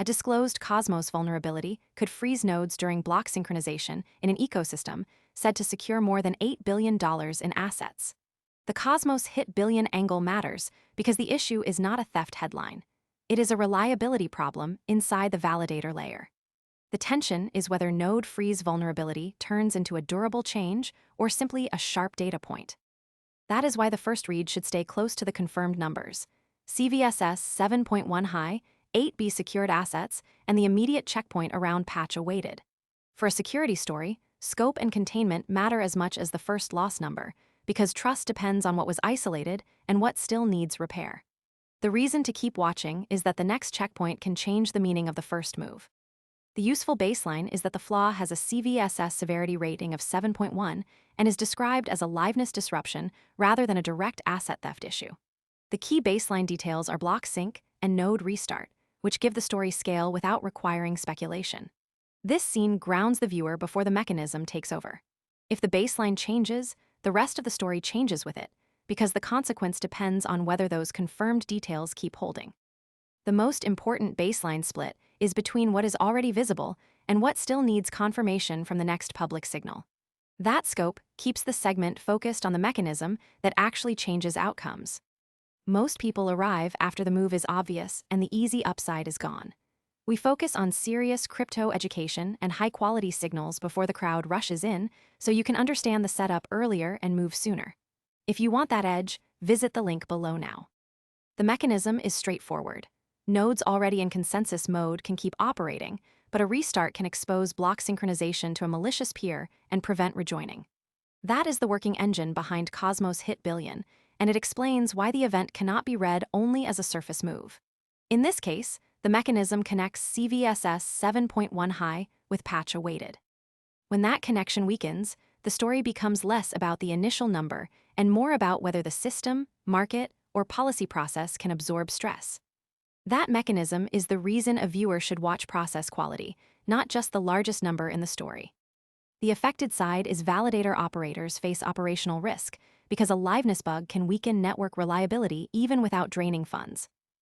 A disclosed Cosmos vulnerability could freeze nodes during block synchronization in an ecosystem said to secure more than $8 billion in assets. The Cosmos hit billion angle matters because the issue is not a theft headline. It is a reliability problem inside the validator layer. The tension is whether node freeze vulnerability turns into a durable change or simply a sharp data point. That is why the first read should stay close to the confirmed numbers. CVSS 7.1 high, 8B secured assets, and the immediate checkpoint around patch awaited. For a security story, scope and containment matter as much as the first loss number, because trust depends on what was isolated and what still needs repair. The reason to keep watching is that the next checkpoint can change the meaning of the first move. The useful baseline is that the flaw has a CVSS severity rating of 7.1 and is described as a liveness disruption rather than a direct asset theft issue. The key baseline details are block sync and node restart, which give the story scale without requiring speculation. This scene grounds the viewer before the mechanism takes over. If the baseline changes, the rest of the story changes with it, because the consequence depends on whether those confirmed details keep holding. The most important baseline split is between what is already visible and what still needs confirmation from the next public signal. That scope keeps the segment focused on the mechanism that actually changes outcomes. Most people arrive after the move is obvious and the easy upside is gone. We focus on serious crypto education and high-quality signals before the crowd rushes in, so you can understand the setup earlier and move sooner. If you want that edge, visit the link below now. The mechanism is straightforward. Nodes already in consensus mode can keep operating, but a restart can expose block synchronization to a malicious peer and prevent rejoining. That is the working engine behind Cosmos hit billion, and it explains why the event cannot be read only as a surface move. In this case, the mechanism connects CVSS 7.1 high with patch awaited. When that connection weakens, the story becomes less about the initial number and more about whether the system, market, or policy process can absorb stress. That mechanism is the reason a viewer should watch process quality, not just the largest number in the story. The affected side is validator operators face operational risk because a liveness bug can weaken network reliability even without draining funds.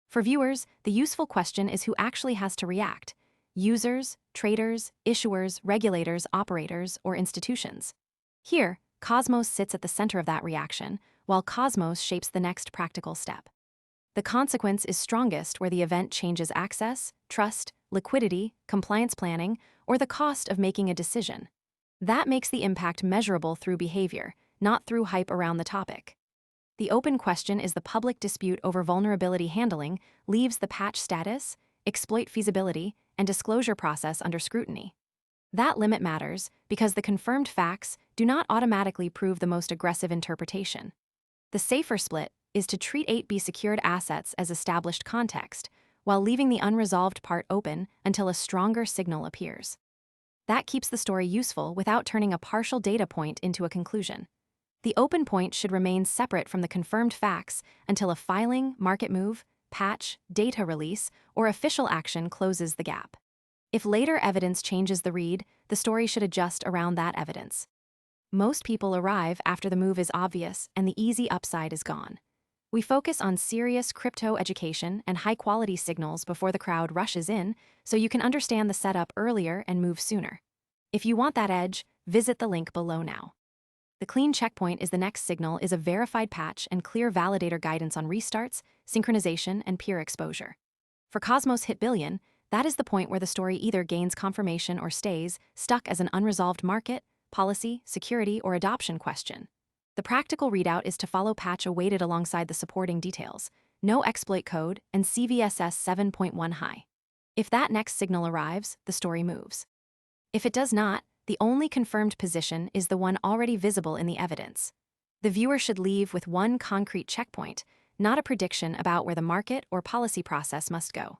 For viewers, the useful question is who actually has to react: users, traders, issuers, regulators, operators, or institutions. Here, Cosmos sits at the center of that reaction, while Cosmos shapes the next practical step. The consequence is strongest where the event changes access, trust, liquidity, compliance planning, or the cost of making a decision. That makes the impact measurable through behavior, not through hype around the topic. The open question is the public dispute over vulnerability handling leaves the patch status, exploit feasibility, and disclosure process under scrutiny. That limit matters because the confirmed facts do not automatically prove the most aggressive interpretation. The safer split is to treat 8B secured assets as established context, while leaving the unresolved part open until a stronger signal appears. That keeps the story useful without turning a partial data point into a conclusion. The open point should remain separate from the confirmed facts until a filing, market move, patch, data release, or official action closes the gap. If later evidence changes the read, the story should adjust around that evidence. Most people arrive after the move is obvious and the easy upside is gone. We focus on serious crypto education and high-quality signals before the crowd rushes in, so you can understand the setup earlier and move sooner. If you want that edge, visit the link below now. The clean checkpoint is the next signal is a verified patch and clear validator guidance on restarts, synchronization, and peer exposure. For Cosmos hit billion, that is the point where the story either gains confirmation or stays stuck as an unresolved market, policy, security, or adoption question. The practical readout is to follow patch awaited alongside the supporting details, no exploit code, and CVSS 7.1 high. If that next signal arrives, the story moves. If it does not, the only confirmed position is the one already visible in the evidence. The viewer should leave with one concrete checkpoint, not a prediction about where the market or policy process must go.